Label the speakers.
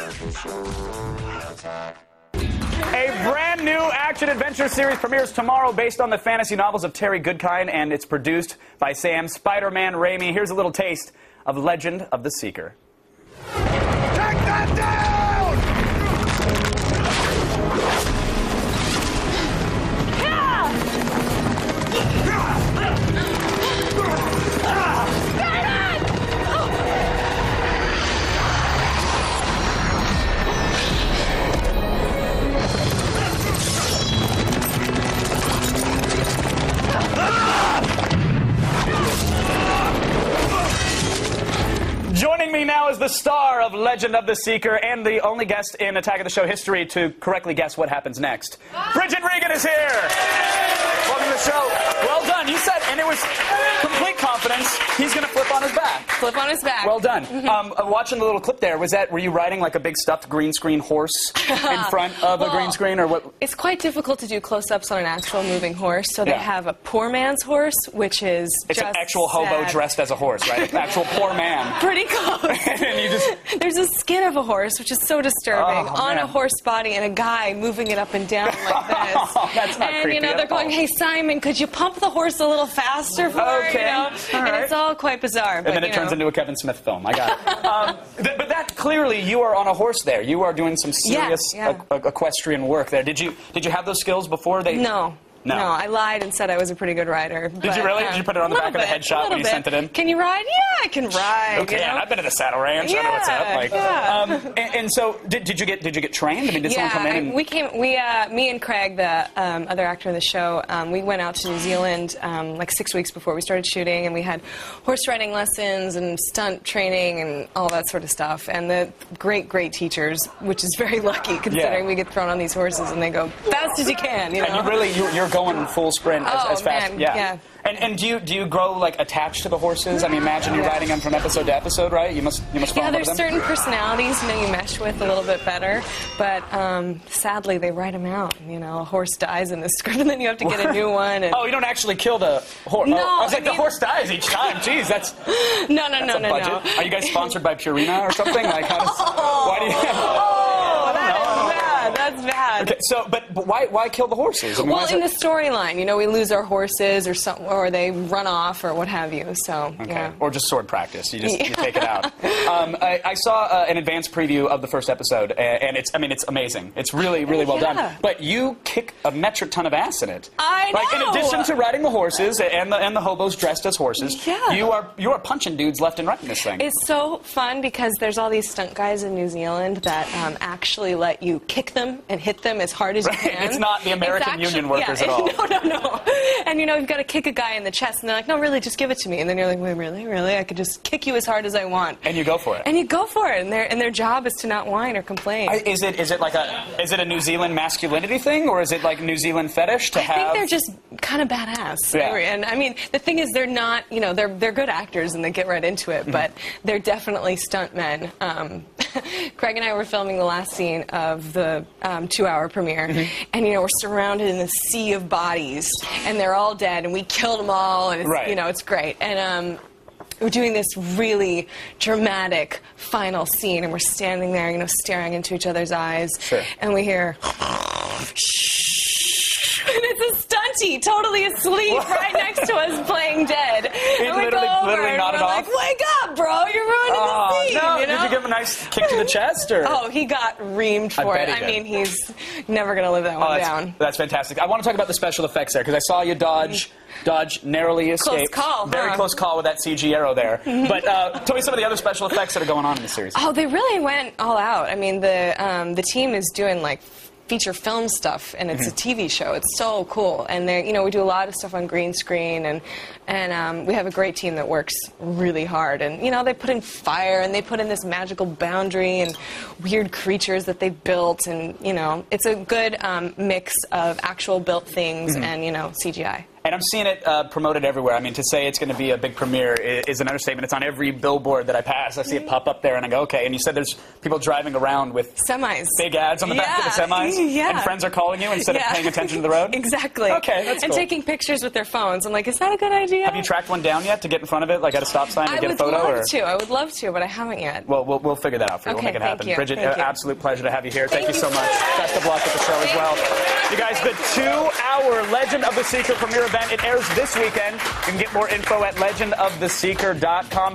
Speaker 1: A brand new action-adventure series premieres tomorrow based on the fantasy novels of Terry Goodkind, and it's produced by Sam Spider-Man Raimi. Here's a little taste of Legend of the Seeker.
Speaker 2: Take that down!
Speaker 1: Joining me now is the star of Legend of the Seeker and the only guest in Attack of the Show history to correctly guess what happens next. Bridget Regan is here! Welcome to the show. Well done. You said, and it was complete confidence, he's going to flip on his back.
Speaker 3: Flip on his back.
Speaker 1: Well done. Watching the little clip there, were you riding like a big stuffed green screen horse in front of a green screen, or what?
Speaker 3: It's quite difficult to do close-ups on an actual moving horse, so they have a poor man's horse, which is
Speaker 1: It's
Speaker 3: just
Speaker 1: an actual hobo
Speaker 3: sad.
Speaker 1: dressed as a horse, right? An actual poor man.
Speaker 3: Pretty close.
Speaker 1: And you just...
Speaker 3: There's a skin of a horse, which is so disturbing, on
Speaker 1: man.
Speaker 3: a horse body, and a guy moving it up and down like this.
Speaker 1: That's not
Speaker 3: and
Speaker 1: creepy
Speaker 3: you know,
Speaker 1: at
Speaker 3: they're going,
Speaker 1: all.
Speaker 3: "Hey Simon, could you pump the horse a little faster for her?"
Speaker 1: Okay.
Speaker 3: You know?
Speaker 1: All
Speaker 3: And
Speaker 1: right.
Speaker 3: it's all quite bizarre.
Speaker 1: And then it turns into a Kevin Smith film. I got it. But that clearly, you are on a horse there. You are doing some serious equestrian work there. Did you have those skills before they?
Speaker 3: No.
Speaker 1: No.
Speaker 3: No, I lied and said I was a pretty good rider.
Speaker 1: Did you really? Did you put it on the back of the headshot when you sent it in?
Speaker 3: Can you ride? Yeah, I can ride.
Speaker 1: Okay,
Speaker 3: you know?
Speaker 1: I've been at a saddle ranch. I know what's up. Like, and so, did you get trained? I mean, did someone come in? And...
Speaker 3: me and Craig, the other actor in the show, we went out to New Zealand like 6 weeks before we started shooting, and we had horse riding lessons and stunt training and all that sort of stuff. And the great teachers, which is very lucky considering we get thrown on these horses and they go fast as you can. You know?
Speaker 1: And you're going full sprint as fast.
Speaker 3: Man, yeah.
Speaker 1: And do you grow like attached to the horses? I mean, imagine you're riding them from episode to episode, right? You must fall in love with them.
Speaker 3: There's certain personalities you mesh with a little bit better, but sadly they write them out. You know, a horse dies in the script, and then you have to get a new one. And...
Speaker 1: Oh, you don't actually kill the horse?
Speaker 3: No,
Speaker 1: I was like, the horse dies each time. Jeez, that's
Speaker 3: no.
Speaker 1: Are you guys sponsored by Purina or something? Like, how does? Why do you?
Speaker 3: That's bad.
Speaker 1: Okay, so, but why kill the horses? I mean,
Speaker 3: well, in the storyline, we lose our horses or something, or they run off or what have you. So, yeah.
Speaker 1: Or just sword practice. You just you take it out. I saw an advanced preview of the first episode, and it's amazing. It's really well done. But you kick a metric ton of ass in it.
Speaker 3: I know.
Speaker 1: Like, in addition to riding the horses and the hobos dressed as horses, you are punching dudes left and right in this thing.
Speaker 3: It's so fun because there's all these stunt guys in New Zealand that actually let you kick them and hit them as hard as you can.
Speaker 1: It's not the American Union workers at all.
Speaker 3: No. And you've got to kick a guy in the chest, and they're like, "No, really, just give it to me." And then you're like, "Wait, really? I could just kick you as hard as I want."
Speaker 1: And you go for it.
Speaker 3: And you go for it, and their job is to not whine or complain.
Speaker 1: Is it a New Zealand masculinity thing, or is it like New Zealand fetish to have?
Speaker 3: I think they're just kind of badass.
Speaker 1: Yeah.
Speaker 3: And I mean, the thing is, they're not. They're good actors, and they get right into it. But they're definitely stuntmen. Craig and I were filming the last scene of the 2-hour premiere, and we're surrounded in a sea of bodies, and they're all dead, and we killed them all, and it's, it's great. And we're doing this really dramatic final scene, and we're standing there, staring into each other's eyes, and we hear, and it's a stunty, totally asleep, right next to us, playing dead. And we go over and we're like, "Wake up, bro! You're ruining the scene."
Speaker 1: No. Did you give him a nice kick to the chest, or?
Speaker 3: Oh, he got reamed for it. I mean, he's never gonna live that one down.
Speaker 1: That's fantastic. I want to talk about the special effects there because I saw you dodge, narrowly escape.
Speaker 3: Close call.
Speaker 1: Very close call with that CG arrow there. But tell me some of the other special effects that are going on in the series.
Speaker 3: Oh, they really went all out. I mean, the team is doing like feature film stuff, and it's a TV show. It's so cool, and we do a lot of stuff on green screen, and we have a great team that works really hard. And they put in fire, and they put in this magical boundary and weird creatures that they built, and it's a good mix of actual built things and CGI.
Speaker 1: And I'm seeing it promoted everywhere. I mean, to say it's going to be a big premiere is an understatement. It's on every billboard that I pass. I see it pop up there, and I go, okay. And you said there's people driving around with
Speaker 3: semis,
Speaker 1: big ads on the back of the semis?
Speaker 3: Yeah.
Speaker 1: And friends are calling you instead of paying attention to the road?
Speaker 3: Exactly.
Speaker 1: Okay, that's cool.
Speaker 3: And taking pictures with their phones. I'm like, is that a good idea?
Speaker 1: Have you tracked one down yet to get in front of it, like at a stop sign and get a photo?
Speaker 3: I would love to, but I haven't yet.
Speaker 1: Well, we'll figure that out for you.
Speaker 3: Okay,
Speaker 1: we'll make it happen.
Speaker 3: thank you.
Speaker 1: Bridget,
Speaker 3: Thank you.
Speaker 1: Absolute pleasure to have you here. Thank you so much.
Speaker 3: Best
Speaker 1: of luck with the show as well. You guys, the 2-hour Legend of the Seeker premiere event, it airs this weekend. You can get more info at legendoftheseeker.com.